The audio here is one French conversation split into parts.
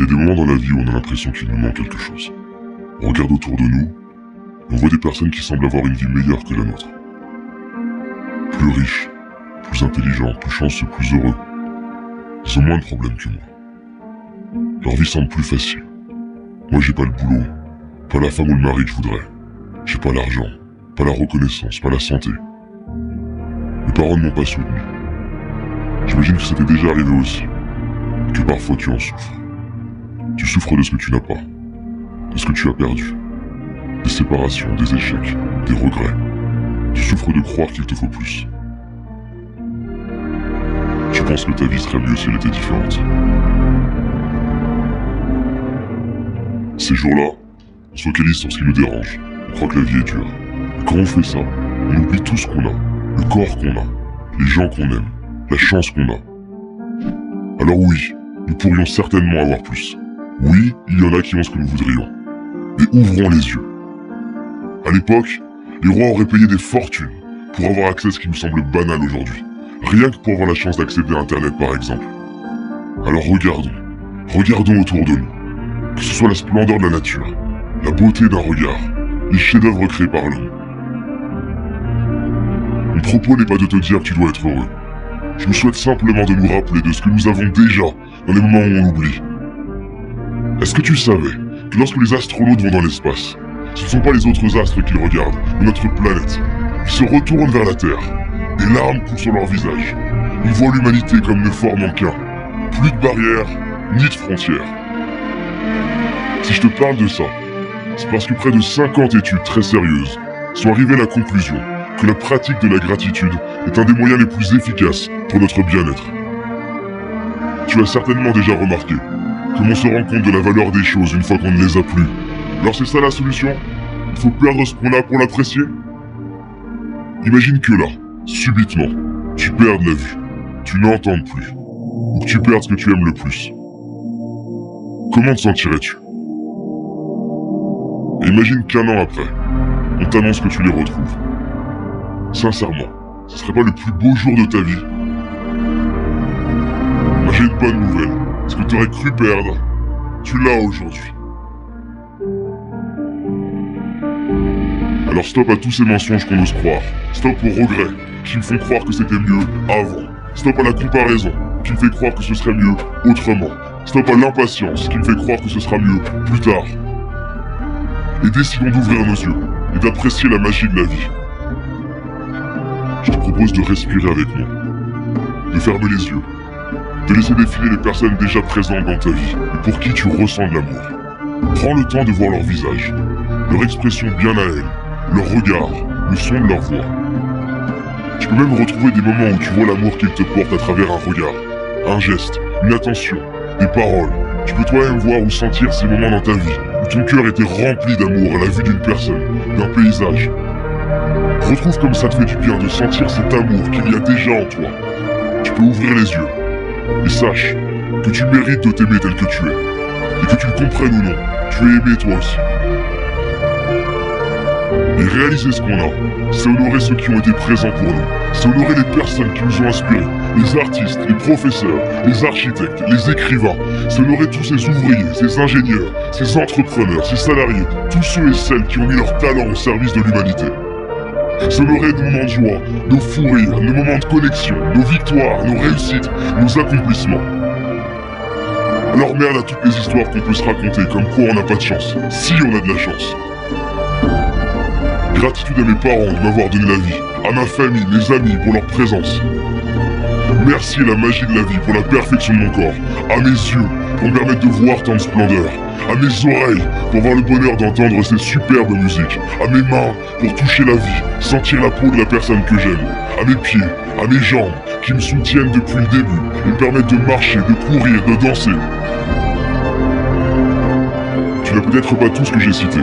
Il y a des moments dans la vie où on a l'impression qu'il nous manque quelque chose. On regarde autour de nous, et on voit des personnes qui semblent avoir une vie meilleure que la nôtre. Plus riches, plus intelligents, plus chanceux, plus heureux. Ils ont moins de problèmes que moi. Leur vie semble plus facile. Moi j'ai pas le boulot, pas la femme ou le mari que je voudrais. J'ai pas l'argent, pas la reconnaissance, pas la santé. Mes parents ne m'ont pas soutenu. J'imagine que c'était déjà arrivé aussi. Et que parfois tu en souffres. Tu souffres de ce que tu n'as pas, de ce que tu as perdu. Des séparations, des échecs, des regrets. Tu souffres de croire qu'il te faut plus. Tu penses que ta vie serait mieux si elle était différente. Ces jours-là, on se focalise sur ce qui nous dérange. On croit que la vie est dure. Et quand on fait ça, on oublie tout ce qu'on a. Le corps qu'on a, les gens qu'on aime, la chance qu'on a. Alors oui, nous pourrions certainement avoir plus. Oui, il y en a qui ont ce que nous voudrions. Mais ouvrons les yeux. À l'époque, les rois auraient payé des fortunes pour avoir accès à ce qui nous semble banal aujourd'hui. Rien que pour avoir la chance d'accéder à Internet par exemple. Alors regardons autour de nous. Que ce soit la splendeur de la nature, la beauté d'un regard, les chefs-d'œuvre créés par l'homme. Mon propos n'est pas de te dire que tu dois être heureux. Je nous souhaite simplement de nous rappeler de ce que nous avons déjà dans les moments où on oublie. Est-ce que tu savais que lorsque les astronautes vont dans l'espace, ce ne sont pas les autres astres qu'ils regardent, mais notre planète. Ils se retournent vers la Terre. Des larmes coulent sur leur visage. Ils voient l'humanité comme ne formant qu'un. Plus de barrières, ni de frontières. Si je te parle de ça, c'est parce que près de 50 études très sérieuses sont arrivées à la conclusion que la pratique de la gratitude est un des moyens les plus efficaces pour notre bien-être. Tu as certainement déjà remarqué que l'on se rend compte de la valeur des choses une fois qu'on ne les a plus. Alors c'est ça la solution? Il faut perdre ce qu'on a pour l'apprécier? Imagine que là, subitement, tu perdes la vue, tu n'entendes plus, ou que tu perdes ce que tu aimes le plus. Comment te sentirais-tu? Et imagine qu'un an après, on t'annonce que tu les retrouves. Sincèrement, ce serait pas le plus beau jour de ta vie? Moi j'ai une bonne nouvelle. Ce que tu aurais cru perdre, tu l'as aujourd'hui. Alors stop à tous ces mensonges qu'on ose croire. Stop aux regrets qui me font croire que c'était mieux avant. Stop à la comparaison qui me fait croire que ce serait mieux autrement. Stop à l'impatience qui me fait croire que ce sera mieux plus tard. Et décidons d'ouvrir nos yeux et d'apprécier la magie de la vie. Je te propose de respirer avec moi, de fermer les yeux, de laisser défiler les personnes déjà présentes dans ta vie et pour qui tu ressens de l'amour. Prends le temps de voir leur visage, leur expression bien à elles, leur regard, le son de leur voix. Tu peux même retrouver des moments où tu vois l'amour qu'ils te portent à travers un regard, un geste, une attention, des paroles. Tu peux toi-même voir ou sentir ces moments dans ta vie où ton cœur était rempli d'amour à la vue d'une personne, d'un paysage. Retrouve comme ça te fait du bien de sentir cet amour qu'il y a déjà en toi. Tu peux ouvrir les yeux et sache que tu mérites de t'aimer tel que tu es. Et que tu le comprennes ou non, tu es aimé toi aussi. Et réaliser ce qu'on a, c'est honorer ceux qui ont été présents pour nous. C'est honorer les personnes qui nous ont inspirés, les artistes, les professeurs, les architectes, les écrivains. C'est honorer tous ces ouvriers, ces ingénieurs, ces entrepreneurs, ces salariés, tous ceux et celles qui ont mis leur talent au service de l'humanité. C'est honorer nos moments de joie, nos fous rires, nos moments de connexion, nos victoires, nos réussites, nos accomplissements. Alors merde à toutes les histoires qu'on peut se raconter comme quoi on n'a pas de chance, si on a de la chance. Gratitude à mes parents de m'avoir donné la vie, à ma famille, mes amis pour leur présence. Merci à la magie de la vie pour la perfection de mon corps, à mes yeux pour me permettre de voir tant de splendeur, à mes oreilles pour avoir le bonheur d'entendre ces superbes musiques, à mes mains pour toucher la vie, sentir la peau de la personne que j'aime, à mes pieds, à mes jambes qui me soutiennent depuis le début et me permettent de marcher, de courir, de danser. Tu n'as peut-être pas tout ce que j'ai cité,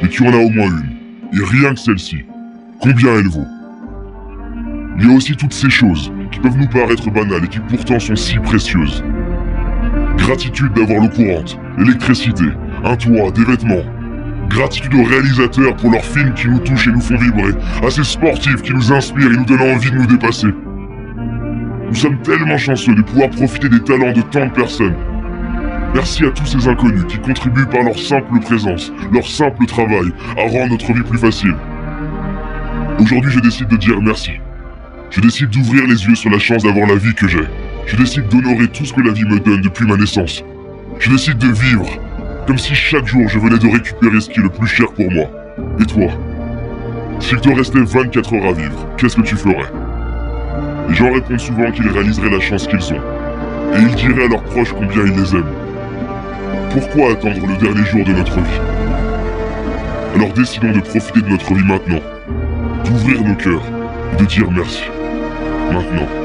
mais tu en as au moins une. Et rien que celle-ci, combien elle vaut? Il y a aussi toutes ces choses qui peuvent nous paraître banales et qui pourtant sont si précieuses. Gratitude d'avoir l'eau courante, l'électricité, un toit, des vêtements. Gratitude aux réalisateurs pour leurs films qui nous touchent et nous font vibrer, à ces sportifs qui nous inspirent et nous donnent envie de nous dépasser. Nous sommes tellement chanceux de pouvoir profiter des talents de tant de personnes. Merci à tous ces inconnus qui contribuent par leur simple présence, leur simple travail, à rendre notre vie plus facile. Aujourd'hui, je décide de dire merci. Je décide d'ouvrir les yeux sur la chance d'avoir la vie que j'ai. Je décide d'honorer tout ce que la vie me donne depuis ma naissance. Je décide de vivre, comme si chaque jour je venais de récupérer ce qui est le plus cher pour moi. Et toi? S'il te restait 24 heures à vivre, qu'est-ce que tu ferais? Les gens répondent souvent qu'ils réaliseraient la chance qu'ils ont. Et ils diraient à leurs proches combien ils les aiment. Pourquoi attendre le dernier jour de notre vie? Alors décidons de profiter de notre vie maintenant, d'ouvrir nos cœurs et de dire merci. Maintenant.